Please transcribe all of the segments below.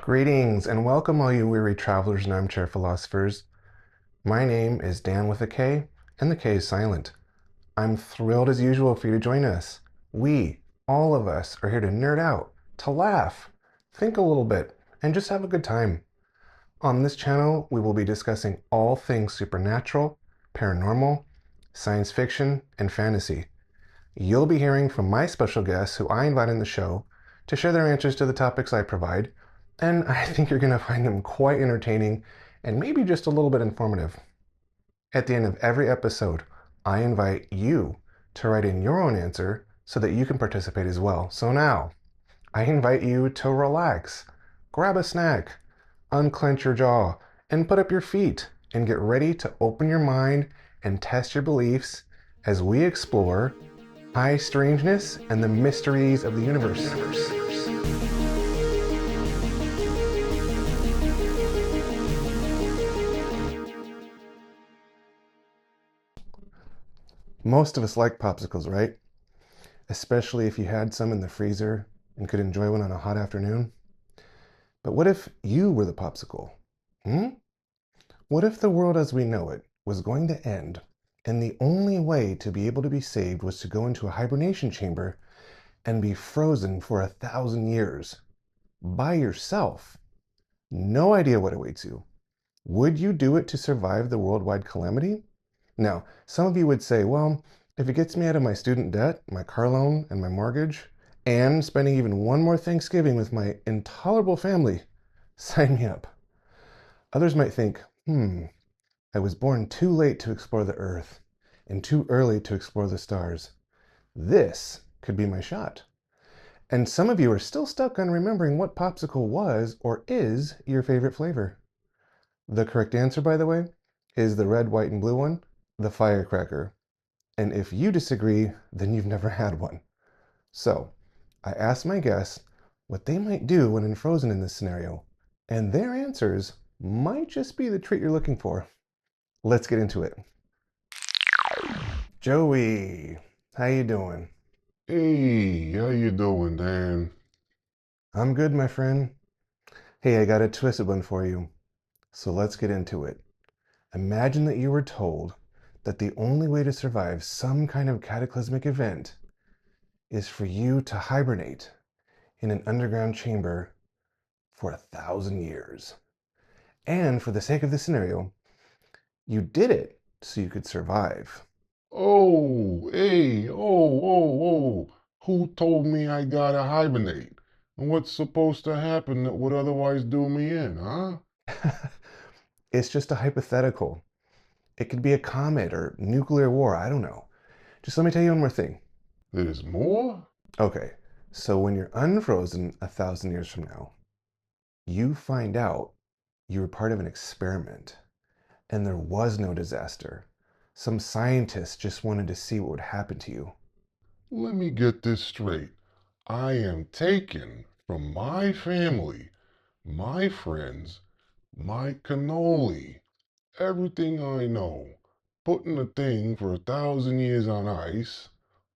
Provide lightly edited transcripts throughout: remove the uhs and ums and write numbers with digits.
Greetings and welcome, all you weary travelers and armchair philosophers. My name is Dan with a K, and the K is silent. I'm thrilled as usual for you to join us. We, all of us, are here to nerd out, to laugh, think a little bit, and just have a good time. On this channel, we will be discussing all things supernatural, paranormal, science fiction, and fantasy. You'll be hearing from my special guests who I invite on the show to share their answers to the topics I provide, and I think you're going to find them quite entertaining and maybe just a little bit informative. At the end of every episode, I invite you to write in your own answer so that you can participate as well. So now, I invite you to relax, grab a snack, unclench your jaw, and put up your feet and get ready to open your mind and test your beliefs as we explore high strangeness and the mysteries of the universe. Most of us like popsicles, right? Especially if you had some in the freezer and could enjoy one on a hot afternoon. But what if you were the popsicle? What if the world as we know it was going to end, and the only way to be able to be saved was to go into a hibernation chamber and be frozen for 1,000 years by yourself? No idea what awaits you. Would you do it to survive the worldwide calamity? Now, some of you would say, well, if it gets me out of my student debt, my car loan, and my mortgage, and spending even one more Thanksgiving with my intolerable family, sign me up. Others might think, I was born too late to explore the earth and too early to explore the stars. This could be my shot. And some of you are still stuck on remembering what popsicle was or is your favorite flavor. The correct answer, by the way, is the red, white, and blue one, the firecracker. And if you disagree, then you've never had one. So, I asked my guests what they might do when unfrozen in this scenario, and their answers might just be the treat you're looking for. Let's get into it. Joey, how you doing? Hey, how you doing, Dan? I'm good, my friend. Hey, I got a twisted one for you. So let's get into it. Imagine that you were told that the only way to survive some kind of cataclysmic event is for you to hibernate in an underground chamber for 1,000 years. And for the sake of the scenario, you did it so you could survive. Oh, hey, oh. Who told me I gotta hibernate? And what's supposed to happen that would otherwise do me in, huh? It's just a hypothetical. It could be a comet or nuclear war, I don't know. Just let me tell you one more thing. There's more? Okay, so when you're unfrozen 1,000 years from now, you find out you were part of an experiment and there was no disaster. Some scientists just wanted to see what would happen to you. Let me get this straight. I am taken from my family, my friends, my cannoli, everything I know, put in a thing for 1,000 years on ice,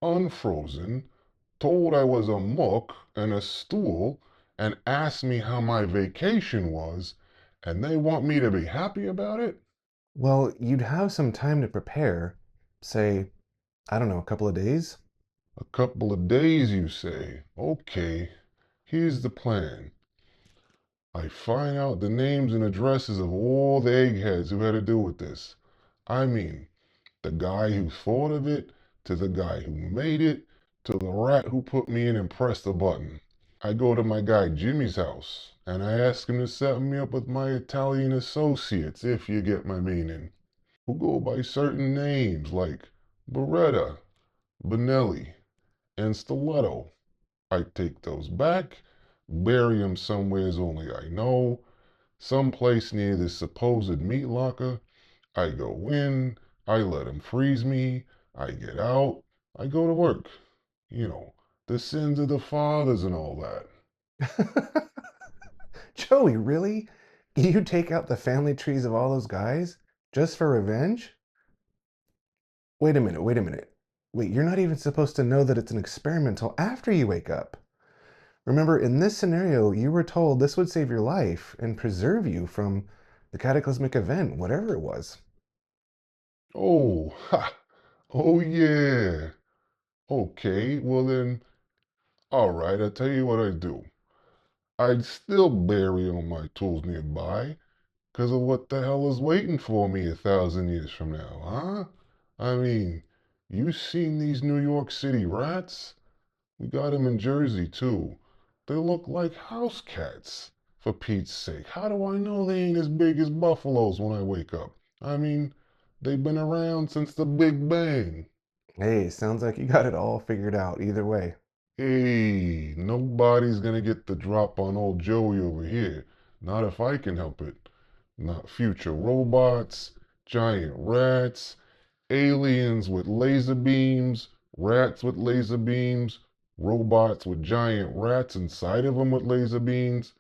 unfrozen, told I was a muck and a stool, and asked me how my vacation was, and they want me to be happy about it? Well, you'd have some time to prepare, say, I don't know, a couple of days. A couple of days, you say. Okay, here's the plan. I find out the names and addresses of all the eggheads who had to do with this. I mean, the guy who thought of it, to the guy who made it, to the rat who put me in and pressed the button. I go to my guy Jimmy's house, and I ask him to set me up with my Italian associates, if you get my meaning, who go by certain names like Beretta, Benelli, and Stiletto. I take those back, bury 'em somewheres only I know, someplace near this supposed meat locker. I go in, I let 'em freeze me, I get out, I go to work. You know, the sins of the fathers and all that. Joey, really? You take out the family trees of all those guys just for revenge? Wait a minute, wait a minute. Wait, you're not even supposed to know that it's an experiment until after you wake up. Remember, in this scenario, you were told this would save your life and preserve you from the cataclysmic event, whatever it was. Oh, ha! Oh, yeah. Okay, well then, all right, I'll tell you what I'd do. I'd still bury all my tools nearby, 'cause of what the hell is waiting for me 1,000 years from now, huh? I mean, you seen these New York City rats? We got 'em in Jersey, too. They look like house cats, for Pete's sake. How do I know they ain't as big as buffaloes when I wake up? I mean, they've been around since the Big Bang. Hey, sounds like you got it all figured out either way. Hey, nobody's gonna get the drop on old Joey over here. Not if I can help it. Not future robots, giant rats, aliens with laser beams, rats with laser beams, robots with giant rats inside of them with laser beams.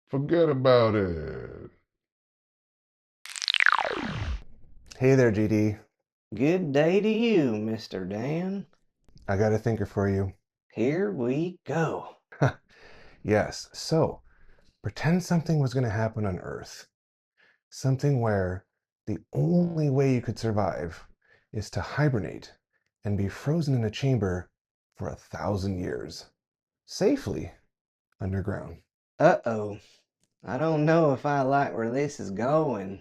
Forget about it. Hey there, GD. Good day to you, Mr. Dan. I got a thinker for you. Here we go. Yes, so pretend something was going to happen on Earth. Something where the only way you could survive is to hibernate and be frozen in a chamber for 1,000 years, safely underground. Uh-oh. I don't know if I like where this is going.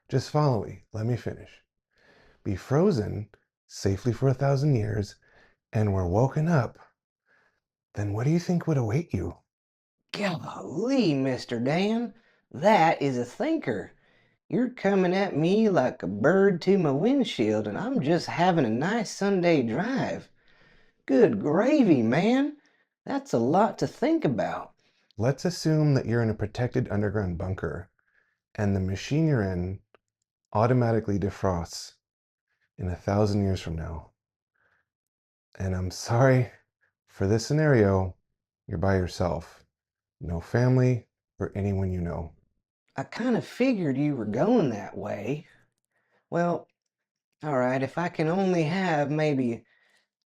Just follow me. Let me finish. Be frozen safely for 1,000 years, and we're woken up. Then what do you think would await you? Golly, Mr. Dan, that is a thinker. You're coming at me like a bird to my windshield, and I'm just having a nice Sunday drive. Good gravy, man. That's a lot to think about. Let's assume that you're in a protected underground bunker, and the machine you're in automatically defrosts in 1,000 years from now. And I'm sorry for this scenario, you're by yourself. No family or anyone you know. I kind of figured you were going that way. Well, all right, if I can only have maybe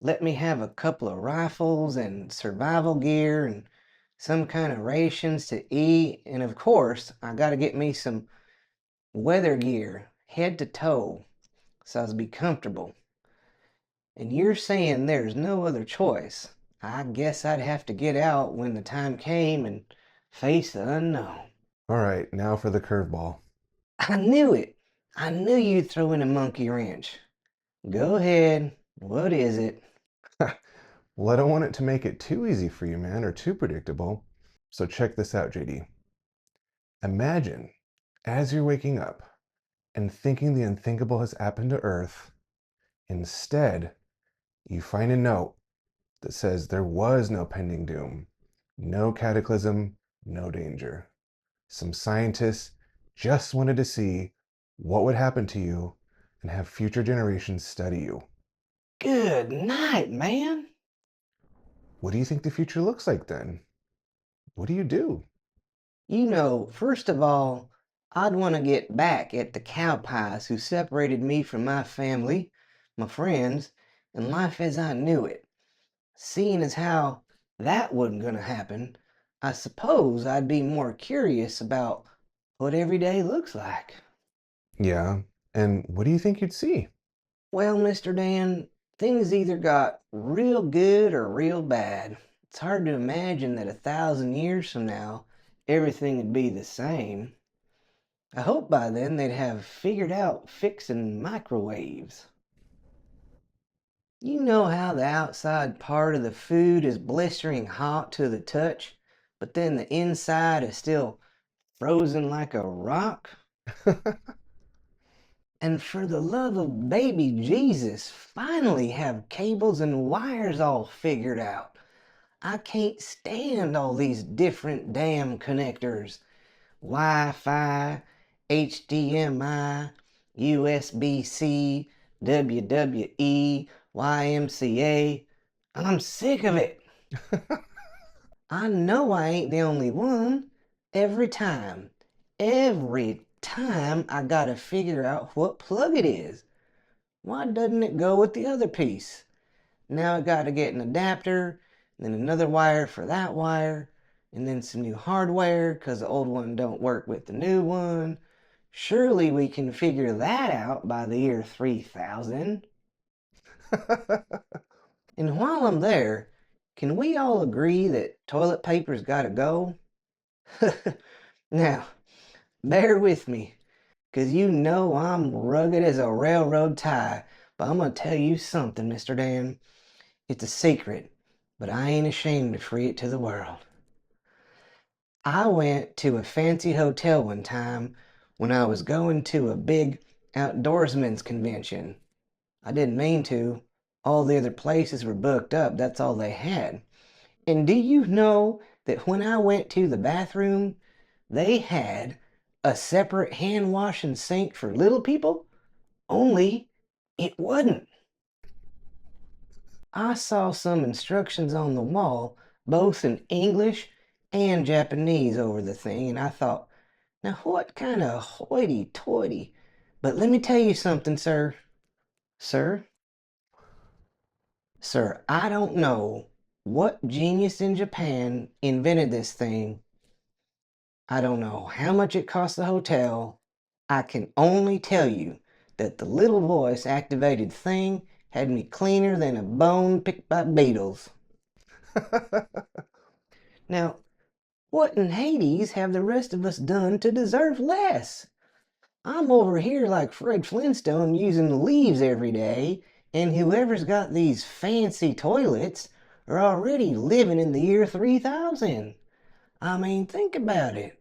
let me have a couple of rifles and survival gear and some kind of rations to eat. And of course, I got to get me some weather gear, head to toe, so I'll be comfortable. And you're saying there's no other choice. I guess I'd have to get out when the time came and face the unknown. All right, now for the curveball. I knew it. I knew you'd throw in a monkey wrench. Go ahead. What is it? Well, I don't want it to make it too easy for you, man, or too predictable. So check this out, JD. Imagine as you're waking up and thinking the unthinkable has happened to Earth, instead, you find a note that says there was no pending doom, no cataclysm, no danger. Some scientists just wanted to see what would happen to you and have future generations study you. Good night, man. What do you think the future looks like then? What do you do? First of all, I'd want to get back at the cow pies who separated me from my family, my friends, and life as I knew it. Seeing as how that wasn't going to happen, I suppose I'd be more curious about what every day looks like. Yeah, and what do you think you'd see? Well, Mr. Dan, things either got real good or real bad. It's hard to imagine that 1,000 years from now, everything would be the same. I hope by then they'd have figured out fixing microwaves. You know how the outside part of the food is blistering hot to the touch, but then the inside is still frozen like a rock? And for the love of baby Jesus, finally have cables and wires all figured out. I can't stand all these different damn connectors. Wi-Fi, HDMI, USB-C, WWE, YMCA. I'm sick of it. I know I ain't the only one. Every time I gotta figure out what plug it is. Why doesn't it go with the other piece? Now I gotta get an adapter. then another wire for that wire, and then some new hardware because the old one don't work with the new one. Surely we can figure that out by the year 3000. And while I'm there, can we all agree that toilet paper's gotta go? Now, bear with me, 'cause you know I'm rugged as a railroad tie, but I'm gonna tell you something, Mr. Dan. It's a secret, but I ain't ashamed to free it to the world. I went to a fancy hotel one time when I was going to a big outdoorsman's convention. I didn't mean to. All the other places were booked up, that's all they had. And do you know that when I went to the bathroom, they had a separate hand washing sink for little people? Only it wasn't. I saw some instructions on the wall, both in English and Japanese over the thing, and I thought, now what kind of hoity-toity? But let me tell you something, sir. Sir? Sir, I don't know what genius in Japan invented this thing. I don't know how much it cost the hotel. I can only tell you that the little voice activated thing had me cleaner than a bone picked by beetles. Now, what in Hades have the rest of us done to deserve less? I'm over here like Fred Flintstone using leaves every day, and whoever's got these fancy toilets are already living in the year 3000. I mean, think about it.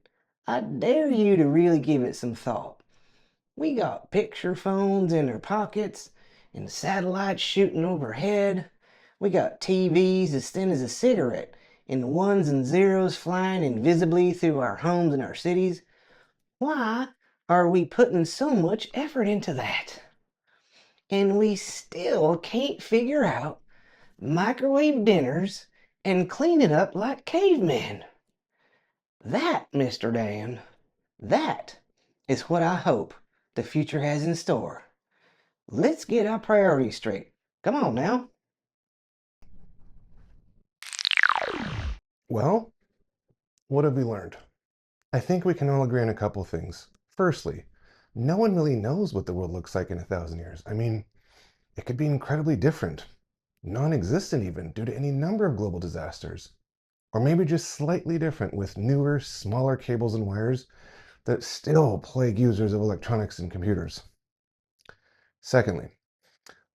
I dare you to really give it some thought. We got picture phones in our pockets and satellites shooting overhead. We got TVs as thin as a cigarette and ones and zeros flying invisibly through our homes and our cities. Why are we putting so much effort into that? And we still can't figure out microwave dinners and cleaning up like cavemen. That, Mr. Dan, that is what I hope the future has in store. Let's get our priorities straight. Come on now. Well, what have we learned? I think we can all agree on a couple things. Firstly, no one really knows what the world looks like in 1,000 years. I mean, it could be incredibly different, non existent even, due to any number of global disasters. Or maybe just slightly different with newer, smaller cables and wires that still plague users of electronics and computers. Secondly,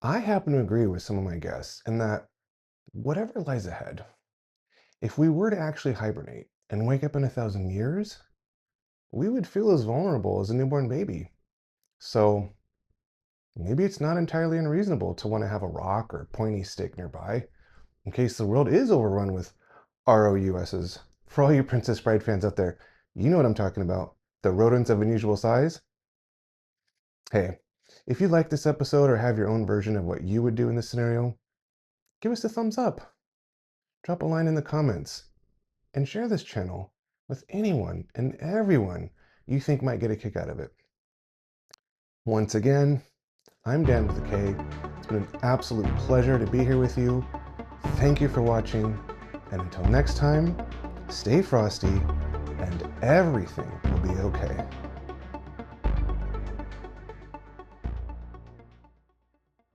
I happen to agree with some of my guests in that whatever lies ahead, if we were to actually hibernate and wake up in 1,000 years, we would feel as vulnerable as a newborn baby. So maybe it's not entirely unreasonable to want to have a rock or pointy stick nearby in case the world is overrun with ROUSs. For all you Princess Bride fans out there, you know what I'm talking about. The rodents of unusual size. Hey, if you like this episode or have your own version of what you would do in this scenario, give us a thumbs up. Drop a line in the comments and share this channel with anyone and everyone you think might get a kick out of it. Once again, I'm Dan with a K. It's been an absolute pleasure to be here with you. Thank you for watching, and until next time, stay frosty, and everything will be okay.